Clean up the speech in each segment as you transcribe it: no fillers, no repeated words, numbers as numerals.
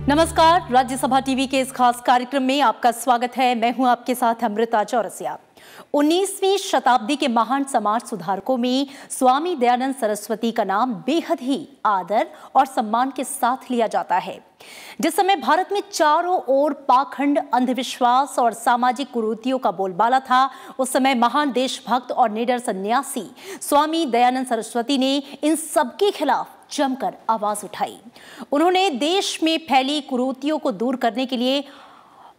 नमस्कार, राज्यसभा टीवी के इस खास कार्यक्रम में आपका स्वागत है। मैं हूं आपके साथ अमृता चौरसिया। 19वीं शताब्दी के महान समाज सुधारकों में स्वामी दयानंद सरस्वती का नाम बेहद ही आदर और सम्मान के साथ लिया जाता है। जिस समय भारत में चारों ओर पाखंड, अंधविश्वास और सामाजिक कुरीतियों का बोलबाला था, उस समय महान देशभक्त और निडर सन्यासी स्वामी दयानंद सरस्वती ने इन सबके खिलाफ जमकर आवाज उठाई। उन्होंने देश में फैली कुरीतियों को दूर करने के लिए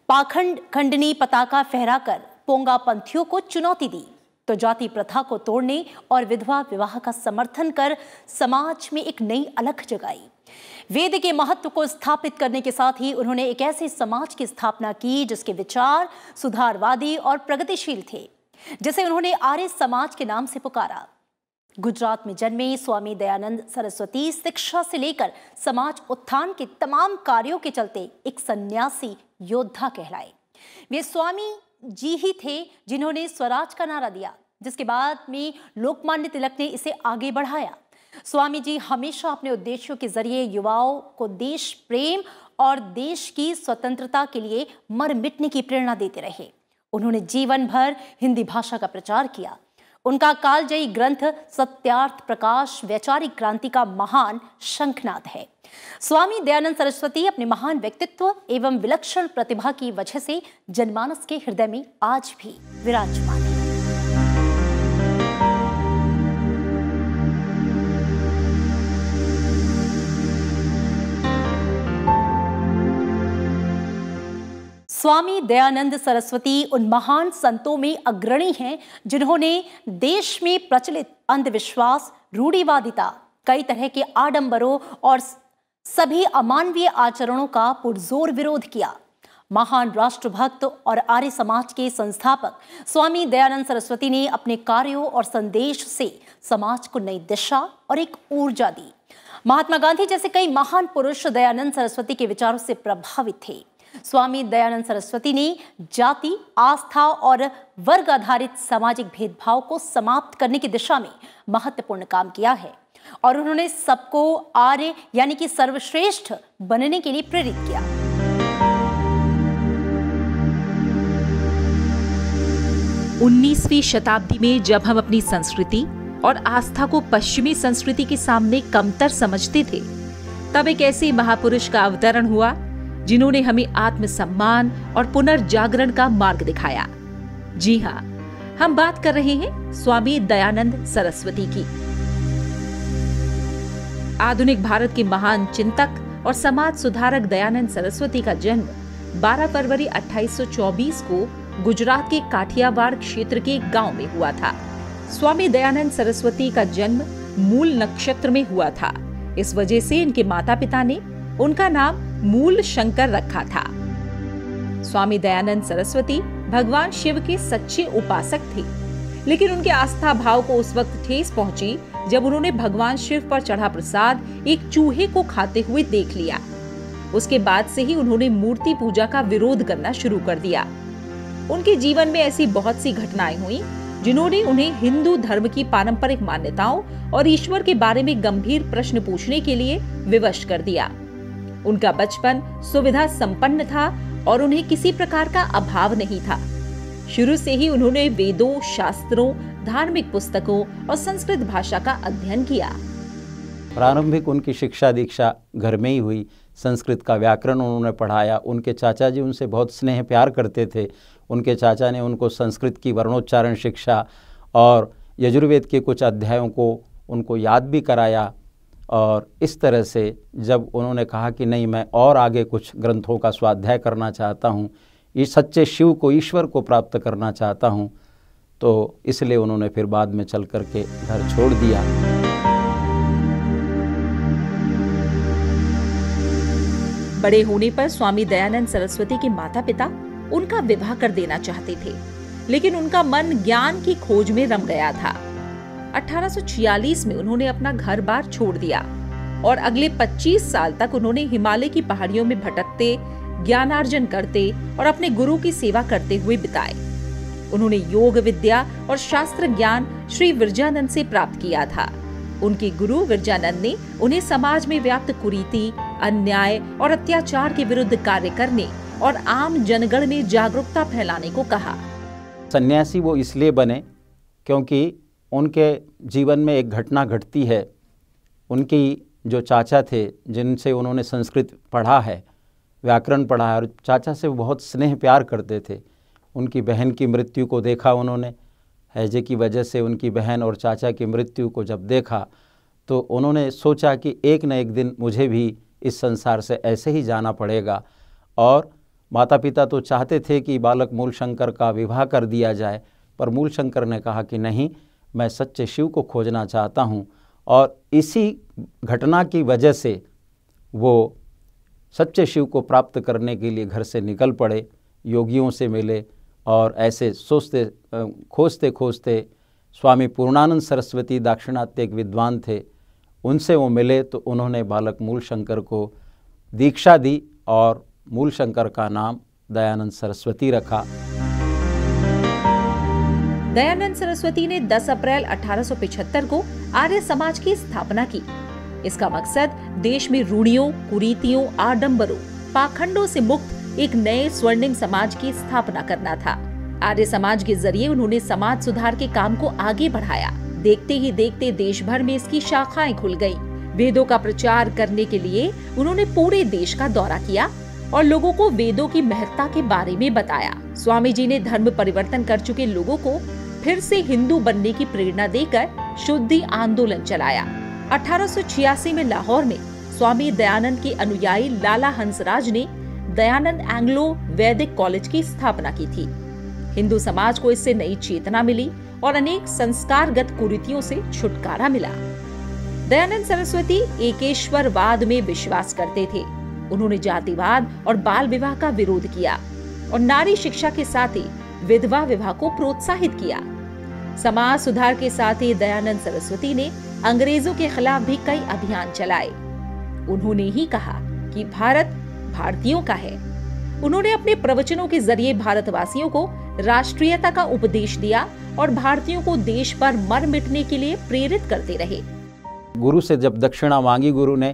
पाखंड खंडनी पताका फहराकर पोंगा पंथियों को चुनौती दी, तो जाति प्रथा को तोड़ने और विधवा विवाह का समर्थन कर समाज में एक नई अलख जगाई। वेद के महत्व को स्थापित करने के साथ ही उन्होंने एक ऐसे समाज की स्थापना की जिसके विचार सुधारवादी और प्रगतिशील थे, जिसे उन्होंने आर्य समाज के नाम से पुकारा। गुजरात में जन्मे स्वामी दयानंद सरस्वती शिक्षा से लेकर समाज उत्थान के तमाम कार्यों के चलते एक सन्यासी योद्धा कहलाए। वे स्वामी जी ही थे जिन्होंने स्वराज का नारा दिया, जिसके बाद में लोकमान्य तिलक ने इसे आगे बढ़ाया। स्वामी जी हमेशा अपने उद्देश्यों के जरिए युवाओं को देश प्रेम और देश की स्वतंत्रता के लिए मर मिटने की प्रेरणा देते रहे। उन्होंने जीवन भर हिंदी भाषा का प्रचार किया। उनका कालजयी ग्रंथ सत्यार्थ प्रकाश वैचारिक क्रांति का महान शंखनाद है। स्वामी दयानंद सरस्वती अपने महान व्यक्तित्व एवं विलक्षण प्रतिभा की वजह से जनमानस के हृदय में आज भी विराजमान है। स्वामी दयानंद सरस्वती उन महान संतों में अग्रणी हैं जिन्होंने देश में प्रचलित अंधविश्वास, रूढ़िवादिता, कई तरह के आडंबरों और सभी अमानवीय आचरणों का पुरजोर विरोध किया। महान राष्ट्रभक्त और आर्य समाज के संस्थापक स्वामी दयानंद सरस्वती ने अपने कार्यों और संदेश से समाज को नई दिशा और एक ऊर्जा दी। महात्मा गांधी जैसे कई महान पुरुष दयानंद सरस्वती के विचारों से प्रभावित थे। स्वामी दयानंद सरस्वती ने जाति, आस्था और वर्ग आधारित सामाजिक भेदभाव को समाप्त करने की दिशा में महत्वपूर्ण काम किया है और उन्होंने सबको आर्य यानी कि सर्वश्रेष्ठ बनने के लिए प्रेरित किया। उन्नीसवीं शताब्दी में जब हम अपनी संस्कृति और आस्था को पश्चिमी संस्कृति के सामने कमतर समझते थे, तब एक ऐसे महापुरुष का अवतरण हुआ जिन्होंने हमें आत्मसम्मान और पुनर्जागरण का मार्ग दिखाया। जी हाँ, हम बात कर रहे हैं स्वामी दयानंद सरस्वती की। आधुनिक भारत के महान चिंतक और समाज सुधारक दयानंद सरस्वती का जन्म 12 फरवरी 1824 को गुजरात के काठियावाड़ क्षेत्र के एक गांव में हुआ था। स्वामी दयानंद सरस्वती का जन्म मूल नक्षत्र में हुआ था। इस वजह से इनके माता पिता ने उनका नाम मूल शंकर रखा था। स्वामी दयानंद सरस्वती भगवान शिव के सच्चे उपासक थे, लेकिन उनके आस्था भाव को उस वक्त ठेस पहुंची जब उन्होंने भगवान शिव पर चढ़ा प्रसाद एक चूहे को खाते हुए देख लिया। उसके बाद से ही उन्होंने मूर्ति पूजा का विरोध करना शुरू कर दिया। उनके जीवन में ऐसी बहुत सी घटनाएं हुई जिन्होंने उन्हें हिंदू धर्म की पारंपरिक मान्यताओं और ईश्वर के बारे में गंभीर प्रश्न पूछने के लिए विवश कर दिया। उनका बचपन सुविधा संपन्न था और उन्हें किसी प्रकार का अभाव नहीं था। शुरू से ही उन्होंने वेदों, शास्त्रों, धार्मिक पुस्तकों और संस्कृत भाषा का अध्ययन किया। प्रारंभिक उनकी शिक्षा दीक्षा घर में ही हुई। संस्कृत का व्याकरण उन्होंने पढ़ाया। उनके चाचा जी उनसे बहुत स्नेह प्यार करते थे। उनके चाचा ने उनको संस्कृत की वर्णोच्चारण शिक्षा और यजुर्वेद के कुछ अध्यायों को उनको याद भी कराया। और इस तरह से जब उन्होंने कहा कि नहीं, मैं और आगे कुछ ग्रंथों का स्वाध्याय करना चाहता हूँ, इस सच्चे शिव को, ईश्वर को प्राप्त करना चाहता हूँ, तो इसलिए उन्होंने फिर बाद में चल कर के घर छोड़ दिया। बड़े होने पर स्वामी दयानंद सरस्वती के माता पिता उनका विवाह कर देना चाहते थे, लेकिन उनका मन ज्ञान की खोज में रम गया था। 1846 में उन्होंने अपना घर बार छोड़ दिया और अगले 25 साल तक उन्होंने हिमालय की पहाड़ियों में भटकते, ज्ञानार्जन करते और अपने गुरु की सेवा करते हुए बिताए। उन्होंने योग विद्या और शास्त्र ज्ञान श्री विरजानंद से प्राप्त किया था। उनके गुरु विरजानंद ने उन्हें समाज में व्याप्त कुरीति, अन्याय और अत्याचार के विरुद्ध कार्य करने और आम जनगण में जागरूकता फैलाने को कहा। सन्यासी वो इसलिए बने क्योंकि उनके जीवन में एक घटना घटती है। उनकी जो चाचा थे, जिनसे उन्होंने संस्कृत पढ़ा है, व्याकरण पढ़ा है, और चाचा से वो बहुत स्नेह प्यार करते थे। उनकी बहन की मृत्यु को देखा उन्होंने, हैजे की वजह से उनकी बहन और चाचा की मृत्यु को जब देखा तो उन्होंने सोचा कि एक न एक दिन मुझे भी इस संसार से ऐसे ही जाना पड़ेगा। और माता पिता तो चाहते थे कि बालक मूलशंकर का विवाह कर दिया जाए, पर मूलशंकर ने कहा कि नहीं, मैं सच्चे शिव को खोजना चाहता हूँ। और इसी घटना की वजह से वो सच्चे शिव को प्राप्त करने के लिए घर से निकल पड़े, योगियों से मिले, और ऐसे सोचते खोजते खोजते स्वामी पूर्णानंद सरस्वती दाक्षिणात्य एक विद्वान थे, उनसे वो मिले तो उन्होंने बालक मूलशंकर को दीक्षा दी और मूलशंकर का नाम दयानंद सरस्वती रखा। दयानंद सरस्वती ने 10 अप्रैल 1875 को आर्य समाज की स्थापना की। इसका मकसद देश में रूढ़ियों, कुरीतियों, आडंबरों, पाखंडों से मुक्त एक नए स्वर्णिम समाज की स्थापना करना था। आर्य समाज के जरिए उन्होंने समाज सुधार के काम को आगे बढ़ाया। देखते ही देखते देश भर में इसकी शाखाएं खुल गईं। वेदों का प्रचार करने के लिए उन्होंने पूरे देश का दौरा किया और लोगों को वेदों की महत्ता के बारे में बताया। स्वामी जी ने धर्म परिवर्तन कर चुके लोगों को फिर से हिंदू बनने की प्रेरणा देकर शुद्धि आंदोलन चलाया। 1886 में लाहौर में स्वामी दयानंद के अनुयायी लाला हंसराज ने दयानंद एंग्लो वैदिक कॉलेज की स्थापना की थी। हिंदू समाज को इससे नई चेतना मिली और अनेक संस्कारगत कुरीतियों से छुटकारा मिला। दयानंद सरस्वती एकेश्वरवाद में विश्वास करते थे। उन्होंने जातिवाद और बाल विवाह का विरोध किया और नारी शिक्षा के साथ ही विधवा विवाह को प्रोत्साहित किया। समाज सुधार के साथ ही दयानंद सरस्वती ने अंग्रेजों के खिलाफ भी कई अभियान चलाए। उन्होंने ही कहा कि भारत भारतीयों का है। उन्होंने अपने प्रवचनों के जरिए भारतवासियों को राष्ट्रीयता का उपदेश दिया और भारतीयों को देश पर मर मिटने के लिए प्रेरित करते रहे। गुरु से जब दक्षिणा मांगी गुरु ने,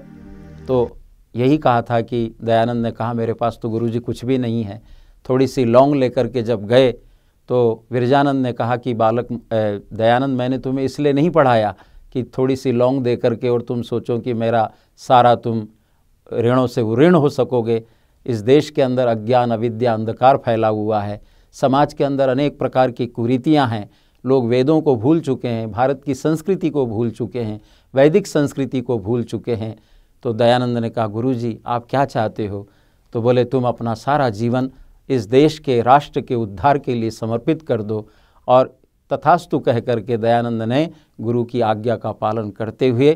तो यही कहा था कि दयानंद ने कहा, मेरे पास तो गुरुजी कुछ भी नहीं है। थोड़ी सी लौंग लेकर के जब गए तो विरजानंद ने कहा कि बालक दयानंद, मैंने तुम्हें इसलिए नहीं पढ़ाया कि थोड़ी सी लौंग दे करके और तुम सोचो कि मेरा सारा तुम ऋणों से ऋण हो सकोगे। इस देश के अंदर अज्ञान, अविद्या, अंधकार फैला हुआ है। समाज के अंदर अनेक प्रकार की कुरीतियां हैं। लोग वेदों को भूल चुके हैं, भारत की संस्कृति को भूल चुके हैं, वैदिक संस्कृति को भूल चुके हैं। तो दयानंद ने कहा, गुरुजी आप क्या चाहते हो? तो बोले, तुम अपना सारा जीवन इस देश के, राष्ट्र के उद्धार के लिए समर्पित कर दो। और तथास्तु कह करके दयानंद ने गुरु की आज्ञा का पालन करते हुए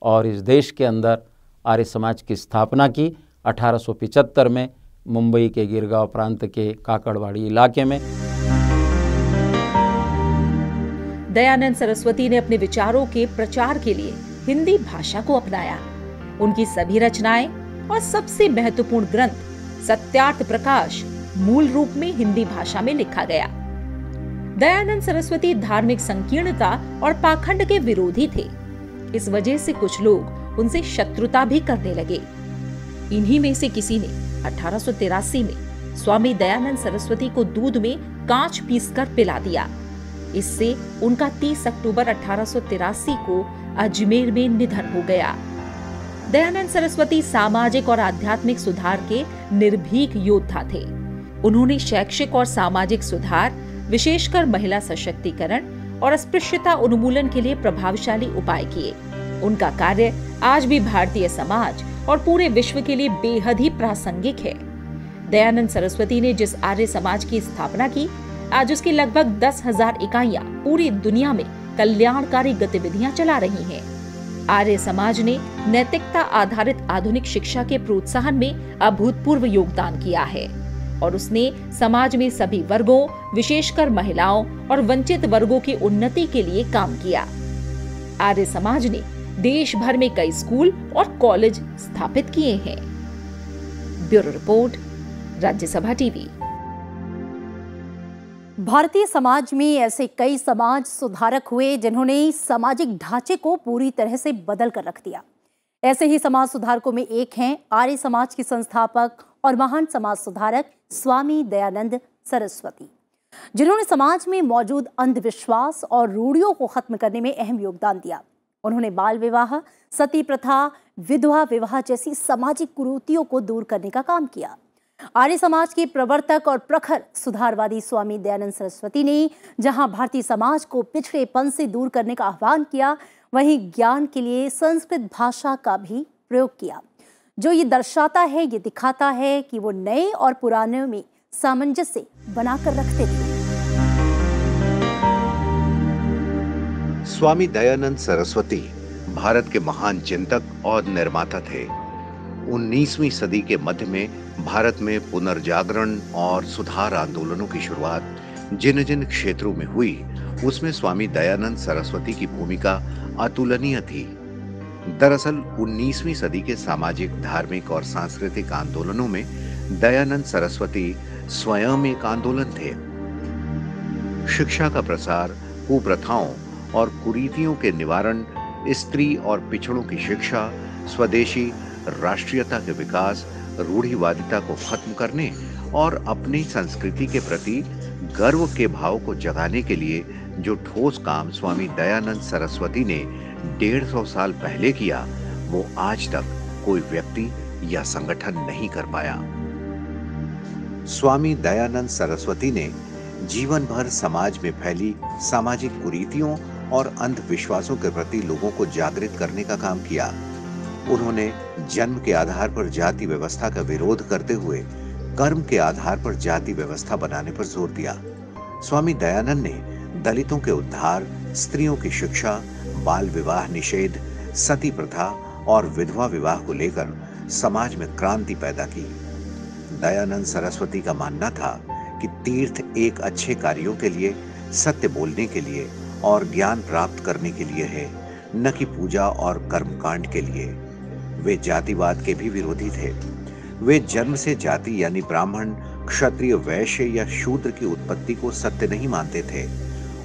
और इस देश के अंदर आर्य समाज की स्थापना की। 1875 में मुंबई के गिरगांव प्रांत के काकड़वाड़ी इलाके में। दयानंद सरस्वती ने अपने विचारों के प्रचार के लिए हिंदी भाषा को अपनाया। उनकी सभी रचनाएं और सबसे महत्वपूर्ण ग्रंथ सत्यार्थ प्रकाश मूल रूप में हिंदी भाषा में लिखा गया। दयानंद सरस्वती धार्मिक संकीर्णता और पाखंड के विरोधी थे। इस वजह से कुछ लोग उनसे शत्रुता भी करने लगे। इन्हीं में से किसी ने 1883 में स्वामी दयानंद सरस्वती को दूध में कांच पीसकर पिला दिया। इससे उनका 30 अक्टूबर 1883 को अजमेर में निधन हो गया। दयानंद सरस्वती सामाजिक और आध्यात्मिक सुधार के निर्भीक योद्धा थे। उन्होंने शैक्षिक और सामाजिक सुधार, विशेषकर महिला सशक्तिकरण और अस्पृश्यता उन्मूलन के लिए प्रभावशाली उपाय किए। उनका कार्य आज भी भारतीय समाज और पूरे विश्व के लिए बेहद ही प्रासंगिक है। दयानंद सरस्वती ने जिस आर्य समाज की स्थापना की, आज उसकी लगभग 10,000 इकाइयां पूरी दुनिया में कल्याणकारी गतिविधियां चला रही हैं। आर्य समाज ने नैतिकता आधारित आधुनिक शिक्षा के प्रोत्साहन में अभूतपूर्व योगदान किया है और उसने समाज में सभी वर्गों, विशेषकर महिलाओं और वंचित वर्गों की उन्नति के लिए काम किया। आर्य समाज ने देश भर में कई स्कूल और कॉलेज स्थापित किए हैं। Bureau report, Rajya Sabha TV. Bharatiya Samaj में ऐसे कई समाज सुधारक हुए जिन्होंने सामाजिक ढांचे को पूरी तरह से बदल कर रख दिया। ऐसे ही समाज सुधारकों में एक हैं आर्य समाज के संस्थापक और महान समाज सुधारक स्वामी दयानंद सरस्वती, जिन्होंने समाज में मौजूद अंधविश्वास और रूढ़ियों को खत्म करने में अहम योगदान दिया। उन्होंने बाल विवाह, सती प्रथा, विधवा विवाह जैसी सामाजिक कुरीतियों को दूर करने का काम किया। आर्य समाज के प्रवर्तक और प्रखर सुधारवादी स्वामी दयानंद सरस्वती ने जहां भारतीय समाज को पिछड़ेपन से दूर करने का आह्वान किया, वहीं ज्ञान के लिए संस्कृत भाषा का भी प्रयोग किया, जो ये दर्शाता है, ये दिखाता है कि वो नए और पुराने में सामंजस्य बनाकर रखते थे। स्वामी दयानंद सरस्वती भारत के महान चिंतक और निर्माता थे। 19वीं सदी के मध्य में भारत में पुनर्जागरण और सुधार आंदोलनों की शुरुआत जिन जिन क्षेत्रों में हुई, उसमें स्वामी दयानंद सरस्वती की भूमिका अतुलनीय थी। दरअसल 19वीं सदी के सामाजिक, धार्मिक और सांस्कृतिक आंदोलनों में दयानंद सरस्वती स्वयं एक आंदोलन थे। शिक्षा का प्रसार, कुप्रथाओं और कुरीतियों के निवारण, स्त्री और पिछड़ों की शिक्षा, स्वदेशी राष्ट्रीयता के विकास, रूढ़िवादिता को खत्म करने और अपनी संस्कृति के प्रति गर्व के भाव को जगाने के लिए जो ठोस काम स्वामी दयानंद सरस्वती ने 150 साल पहले किया, वो आज तक कोई व्यक्ति या संगठन नहीं कर पाया। स्वामी दयानंद सरस्वती ने जीवन भर समाज में फैली सामाजिक कुरीतियों और अंधविश्वासों के प्रति लोगों को जागृत करने का काम किया। उन्होंने जन्म के आधार पर जाति व्यवस्था का विरोध करते हुए कर्म के आधार पर जाति व्यवस्था बनाने पर जोर दिया। स्वामी दयानंद ने दलितों के उद्धार, स्त्रियों की शिक्षा, बाल विवाह निषेध, सती प्रथा और विधवा विवाह को लेकर समाज में क्रांति पैदा की। दयानंद सरस्वती का मानना था कि तीर्थ एक अच्छे कार्यों के लिए, सत्य बोलने के लिए और ज्ञान प्राप्त करने के लिए है, न कि पूजा और कर्मकांड के लिए। वे जातिवाद के भी विरोधी थे। वे जन्म से जाति यानी ब्राह्मण, क्षत्रिय, वैश्य या शूद्र की उत्पत्ति को सत्य नहीं मानते थे।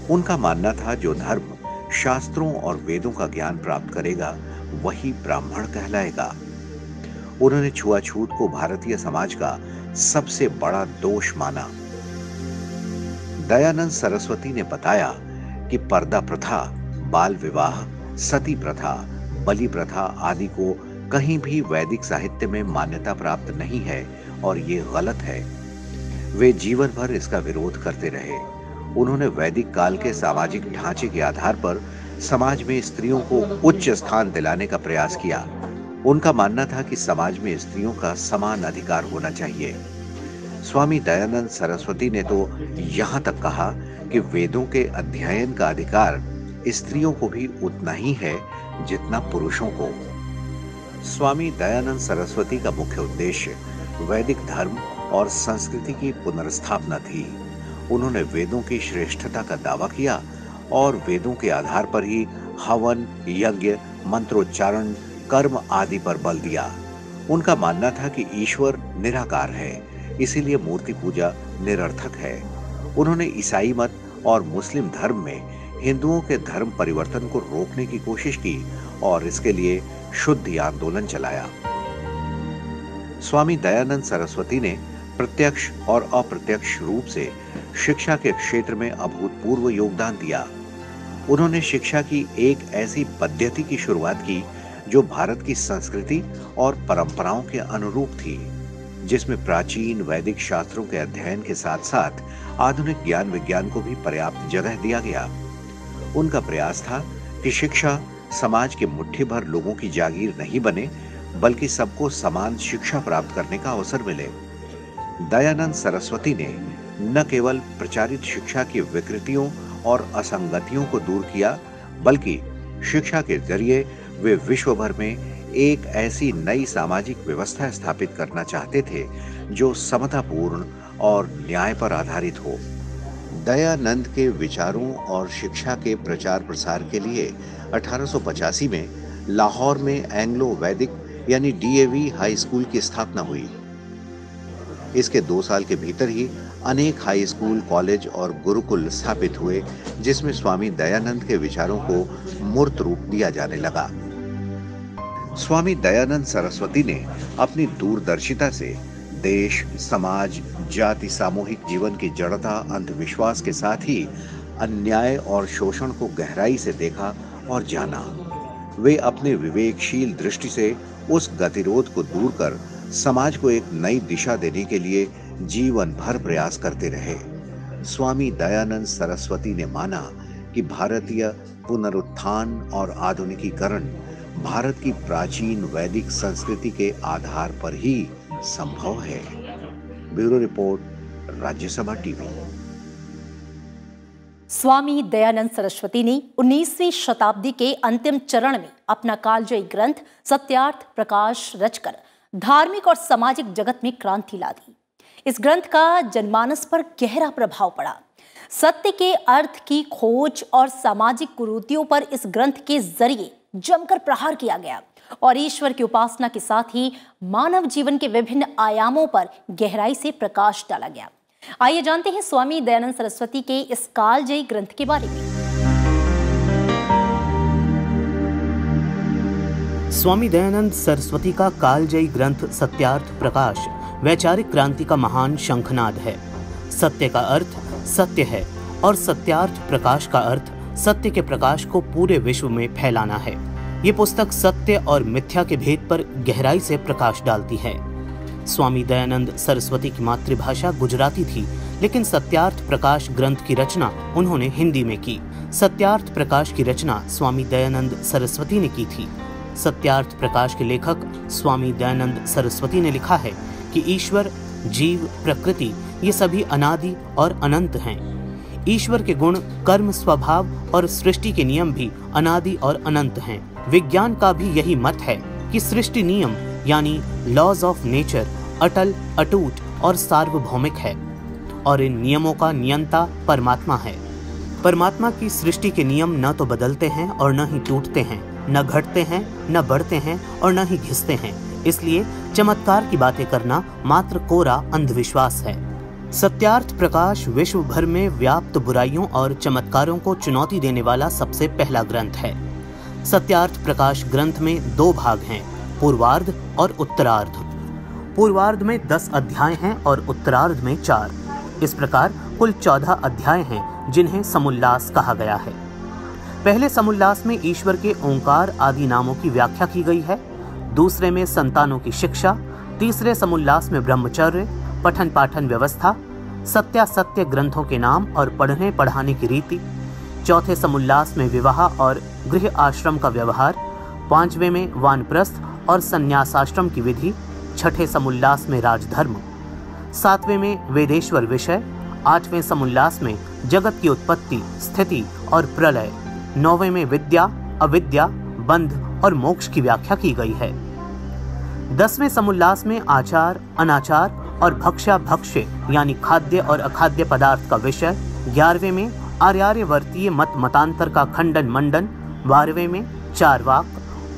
उनका मानना था जो धर्म, शास्त्रों और वेदों का ज्ञान प्राप्त करेगा वही ब्राह्मण कहलाएगा। उन्होंने छुआछूत को भारतीय समाज का सबसे बड़ा दोष माना। दयानंद सरस्वती ने बताया कि पर्दा प्रथा, बाल विवाह, सती प्रथा, बलि प्रथा आदि को कहीं भी वैदिक साहित्य में मान्यता प्राप्त नहीं है और ये गलत है। वे जीवन भर इसका विरोध करते रहे। उन्होंने वैदिक काल के सामाजिक ढांचे के आधार पर समाज में स्त्रियों को उच्च स्थान दिलाने का प्रयास किया। उनका मानना था कि समाज में स्त्रियों का समान अधिकार होना चाहिए। स्वामी दयानंद सरस्वती ने तो यहाँ तक कहा कि वेदों के अध्ययन का अधिकार स्त्रियों को भी उतना ही है जितना पुरुषों को। स्वामी दयानंद सरस्वती का मुख्य उद्देश्य वैदिक धर्म और संस्कृति की पुनर्स्थापना थी। उन्होंने वेदों की श्रेष्ठता का दावा किया और वेदों के आधार पर ही हवन, यज्ञ, मंत्रोच्चारण, कर्म आदि पर बल दिया। उनका मानना था कि ईश्वर निराकार है, इसीलिए मूर्ति पूजा निरर्थक है। उन्होंने ईसाई मत और मुस्लिम धर्म में हिंदुओं के धर्म परिवर्तन को रोकने की कोशिश की और इसके लिए शुद्धि आंदोलन चलाया। स्वामी दयानंद सरस्वती ने प्रत्यक्ष और अप्रत्यक्ष रूप से शिक्षा के क्षेत्र में अभूतपूर्व योगदान दिया। उन्होंने शिक्षा की एक ऐसी पद्धति की शुरुआत की जो भारत की संस्कृति और परंपराओं के अनुरूप थी, जिसमें प्राचीन वैदिक शास्त्रों के अध्ययन के साथ साथ आधुनिक ज्ञान विज्ञान को भी पर्याप्त जगह दिया गया। उनका प्रयास था कि शिक्षा समाज के मुट्ठी भर लोगों की जागीर नहीं बने, बल्कि सबको समान शिक्षा प्राप्त करने का अवसर मिले। दयानंद सरस्वती ने न केवल प्रचारित शिक्षा की विकृतियों और असंगतियों को दूर किया, बल्कि शिक्षा के जरिए वे विश्व भर में एक ऐसी नई सामाजिक व्यवस्था स्थापित करना चाहते थे जो समतापूर्ण और न्याय पर आधारित हो। दयानंद के विचारों और शिक्षा के प्रचार प्रसार के लिए 1885 में लाहौर में एंग्लो वैदिक यानी डीएवी हाई स्कूल की स्थापना हुई। इसके 2 साल के भीतर ही अनेक हाई स्कूल, कॉलेज और गुरुकुल स्थापित हुए, जिसमें स्वामी दयानंद के विचारों को मूर्त रूप दिया जाने लगा। स्वामी दयानंद सरस्वती ने अपनी दूरदर्शिता से देश, समाज, जाति, सामूहिक जीवन की जड़ता, अंधविश्वास के साथ ही अन्याय और शोषण को गहराई से देखा और जाना। वे अपने विवेकशील दृष्टि से उस गतिरोध को दूर कर समाज को एक नई दिशा देने के लिए जीवन भर प्रयास करते रहे। स्वामी दयानंद सरस्वती ने माना कि भारतीय पुनरुत्थान और आधुनिकीकरण भारत की प्राचीन वैदिक संस्कृति के आधार पर ही संभव है। Bureau report, Rajya Sabha TV. Swami Dayanand Saraswati ने 19वीं शताब्दी के अंतिम चरण में अपना कालजयी ग्रंथ सत्यार्थ प्रकाश रचकर धार्मिक और सामाजिक जगत में क्रांति ला दी। इस ग्रंथ का जनमानस पर गहरा प्रभाव पड़ा। सत्य के अर्थ की खोज और सामाजिक कुरीतियों पर इस ग्रंथ के जरिए जमकर प्रहार किया गया और ईश्वर की उपासना के साथ ही मानव जीवन के विभिन्न आयामों पर गहराई से प्रकाश डाला गया। आइए जानते हैं स्वामी दयानंद सरस्वती के इस कालजयी ग्रंथ के बारे में। स्वामी दयानंद सरस्वती का कालजयी ग्रंथ सत्यार्थ प्रकाश वैचारिक क्रांति का महान शंखनाद है। सत्य का अर्थ सत्य है और सत्यार्थ प्रकाश का अर्थ सत्य के प्रकाश को पूरे विश्व में फैलाना है। ये पुस्तक सत्य और मिथ्या के भेद पर गहराई से प्रकाश डालती है। स्वामी दयानंद सरस्वती की मातृभाषा गुजराती थी, लेकिन सत्यार्थ प्रकाश ग्रंथ की रचना उन्होंने हिंदी में की। सत्यार्थ प्रकाश की रचना स्वामी दयानंद सरस्वती ने की थी। सत्यार्थ प्रकाश के लेखक स्वामी दयानंद सरस्वती ने लिखा है कि ईश्वर, जीव, प्रकृति ये सभी अनादि और अनंत हैं। ईश्वर के गुण, कर्म, स्वभाव और सृष्टि के नियम भी अनादि और अनंत हैं। विज्ञान का भी यही मत है कि सृष्टि नियम यानी लॉज ऑफ नेचर अटल, अटूट और सार्वभौमिक है और इन नियमों का नियंता परमात्मा है। परमात्मा की सृष्टि के नियम न तो बदलते हैं और न ही टूटते हैं, न घटते हैं, न बढ़ते हैं और न ही घिसते हैं। इसलिए चमत्कार की बातें करना मात्र कोरा अंधविश्वास है। सत्यार्थ प्रकाश विश्व भर में व्याप्त बुराइयों और चमत्कारों को चुनौती देने वाला सबसे पहला ग्रंथ है। सत्यार्थ प्रकाश ग्रंथ में 2 भाग हैं, पूर्वार्ध और उत्तरार्ध। पूर्वार्ध में 10 अध्याय हैं और उत्तरार्ध में 4। इस प्रकार कुल 14 अध्याय हैं जिन्हें समुल्लास कहा गया है। पहले समुल्लास में ईश्वर के ओंकार आदि नामों की व्याख्या की गई है। दूसरे में संतानों की शिक्षा। तीसरे समुल्लास में ब्रह्मचर्य, पठन पाठन व्यवस्था, सत्यासत्य ग्रंथों के नाम और पढ़ने पढ़ाने की रीति। चौथे समुल्लास में विवाह और गृह आश्रम का व्यवहार। 5वें में वानप्रस्थ और संन्यासाश्रम की विधि। 6ठे समुल्लास में राजधर्म। 7वें में वेदेश्वर विषय। 8वें समुल्लास में जगत की उत्पत्ति, स्थिति और प्रलय। 9वें में विद्या, अविद्या, बंध और मोक्ष की व्याख्या की गई है। 10वें समुल्लास में आचार, अनाचार और भक्ष्या भक्ष्य यानी खाद्य और अखाद्य पदार्थ का विषय। 11वें में आर्यावर्तीय मत मतांतर का खंडन मंडन। 12वें में चारवाक,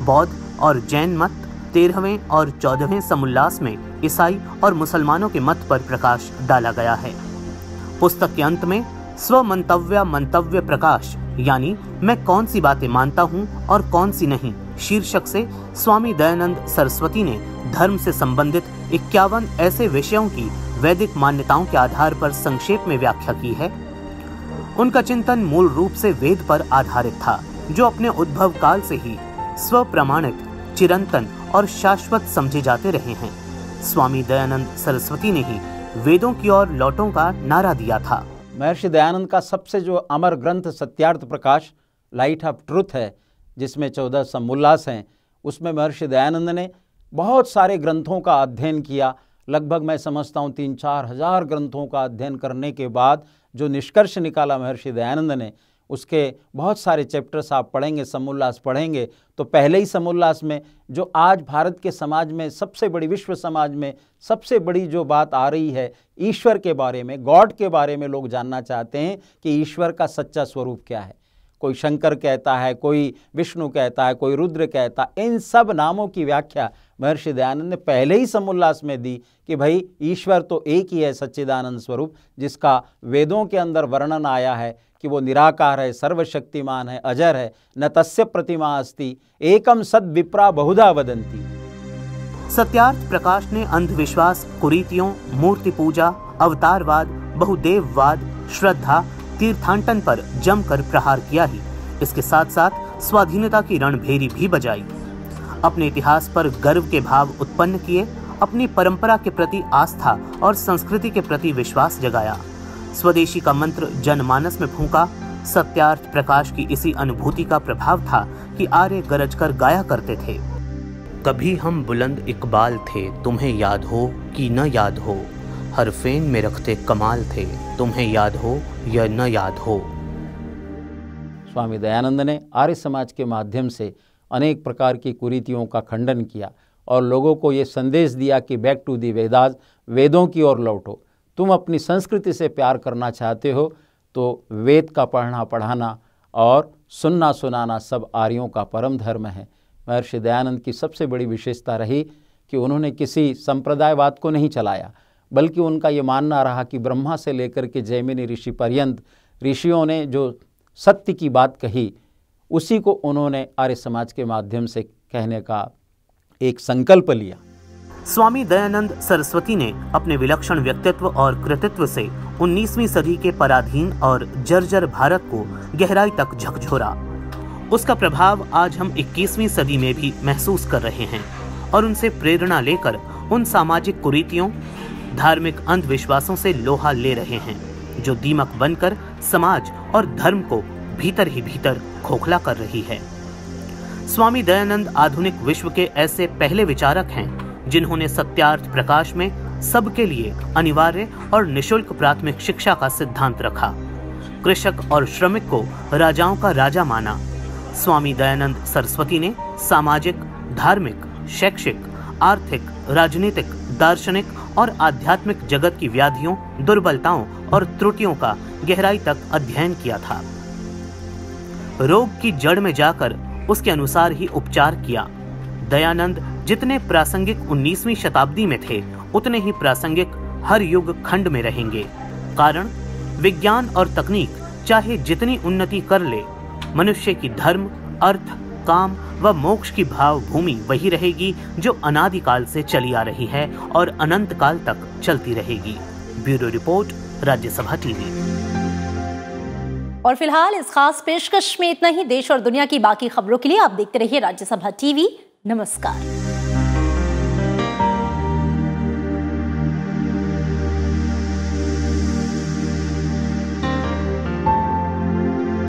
बौद्ध और जैन मत। 13वें और 14वें समुल्लास में ईसाई और मुसलमानों के मत पर प्रकाश डाला गया है। पुस्तक के अंत में स्वमंतव्य मंतव्य प्रकाश यानी मैं कौन सी बातें मानता हूँ और कौन सी नहीं शीर्षक से स्वामी दयानंद सरस्वती ने धर्म से संबंधित 51 ऐसे विषयों की वैदिक मान्यताओं के आधार पर संक्षेप में व्याख्या की है। उनका चिंतन मूल रूप से वेद पर आधारित था, जो अपने उद्भव काल से ही स्वप्रमाणित, चिरंतन और शाश्वत समझे जाते रहे हैं। स्वामी दयानंद सरस्वती ने ही वेदों की ओर लौटों का नारा दिया था। महर्षि दयानंद का सबसे जो अमर ग्रंथ Satyarth Prakash, light of truth है, जिसमें 14 समुल्लास हैं, उसमें महर्षि दयानंद ने बहुत सारे ग्रंथों का अध्ययन किया। लगभग मैं समझता हूँ 3-4 हज़ार ग्रंथों का अध्ययन करने के बाद जो निष्कर्ष निकाला महर्षि दयानंद ने, उसके बहुत सारे चैप्टर्स आप पढ़ेंगे, समुल्लास पढ़ेंगे तो पहले ही समुल्लास में जो आज भारत के समाज में सबसे बड़ी, विश्व समाज में सबसे बड़ी जो बात आ रही है ईश्वर के बारे में, गॉड के बारे में, लोग जानना चाहते हैं कि ईश्वर का सच्चा स्वरूप क्या है। कोई शंकर कहता है, कोई विष्णु कहता है, कोई रुद्र कहता है। इन सब नामों की व्याख्या महर्षि दयानंद ने पहले ही समुल्लास में दी कि भाई ईश्वर तो एक ही है, सच्चिदानंद स्वरूप, जिसका वेदों के अंदर वर्णन आया है कि वो निराकार है, सर्वशक्तिमान है, अजर है, न तस्य प्रतिमा अस्ति, एकम सद विप्रा बहुधा वदंती। सत्यार्थ प्रकाश ने अंधविश्वास, कुरीतियों, मूर्ति पूजा, अवतारवाद, बहुदेववाद, श्रद्धा, तीर्थाटन पर जमकर प्रहार किया ही, इसके साथ साथ स्वाधीनता की रणभेरी भी बजाई। अपने इतिहास पर गर्व के भाव उत्पन्न किए, अपनी परंपरा के प्रति आस्था और संस्कृति के प्रति विश्वास जगाया। स्वदेशी का मंत्र जनमानस में फूंका। सत्यार्थ प्रकाश की इसी अनुभूति का प्रभाव था कि आर्य गरज कर गाया करते थे, कभी हम बुलंद इकबाल थे, तुम्हें याद हो कि न याद हो, हर फेन में रखते कमाल थे, तुम्हें याद हो या न याद हो। स्वामी दयानंद ने आर्य समाज के माध्यम से अनेक प्रकार की कुरीतियों का खंडन किया और लोगों को ये संदेश दिया कि बैक टू दी वेदास, वेदों की ओर लौटो। तुम अपनी संस्कृति से प्यार करना चाहते हो तो वेद का पढ़ना पढ़ाना और सुनना सुनाना सब आर्यों का परम धर्म है। महर्षि दयानंद की सबसे बड़ी विशेषता रही कि उन्होंने किसी संप्रदायवाद को नहीं चलाया, बल्कि उनका ये मानना रहा कि ब्रह्मा से लेकर के जैमिनी ऋषि पर्यंत ऋषियों ने जो सत्य की बात कही, उसी को उन्होंने आर्य समाज के माध्यम से कहने का एक संकल्प लिया। स्वामी दयानंद सरस्वती ने अपने विलक्षण व्यक्तित्व और कृतित्व से 19वीं सदी के पराधीन और जर्जर भारत को गहराई तक झकझोरा। उसका प्रभाव आज हम 21वीं सदी में भी महसूस कर रहे हैं और उनसे प्रेरणा लेकर उन सामाजिक कुरीतियों, धार्मिक अंधविश्वासों से लोहा ले रहे हैं जो दीमक बनकर समाज और धर्म को भीतर ही भीतर खोखला कर रही है। स्वामी दयानंद आधुनिक विश्व के ऐसे पहले विचारक हैं जिन्होंने सत्यार्थ प्रकाश में सबके लिए अनिवार्य और निशुल्क प्राथमिक शिक्षा का सिद्धांत रखा। कृषक और श्रमिक को राजाओं का राजा माना। स्वामी दयानंद सरस्वती ने सामाजिक, धार्मिक, शैक्षिक, आर्थिक, राजनीतिक, दार्शनिक और आध्यात्मिक जगत की व्याधियों, दुर्बलताओं और त्रुटियों का गहराई तक अध्ययन किया था। रोग की जड़ में जाकर उसके अनुसार ही उपचार किया। दयानंद जितने प्रासंगिक 19वीं शताब्दी में थे, उतने ही प्रासंगिक हर युग खंड में रहेंगे। कारण विज्ञान और तकनीक चाहे जितनी उन्नति कर ले, मनुष्य की धर्म, अर्थ, काम व मोक्ष की भाव भूमि वही रहेगी जो अनादिकाल से चली आ रही है और अनंत काल तक चलती रहेगी। Bureau report, Rajya Sabha TV. और फिलहाल इस खास पेशकश में इतना ही। देश और दुनिया की बाकी खबरों के लिए आप देखते रहिए राज्यसभा टीवी। नमस्कार।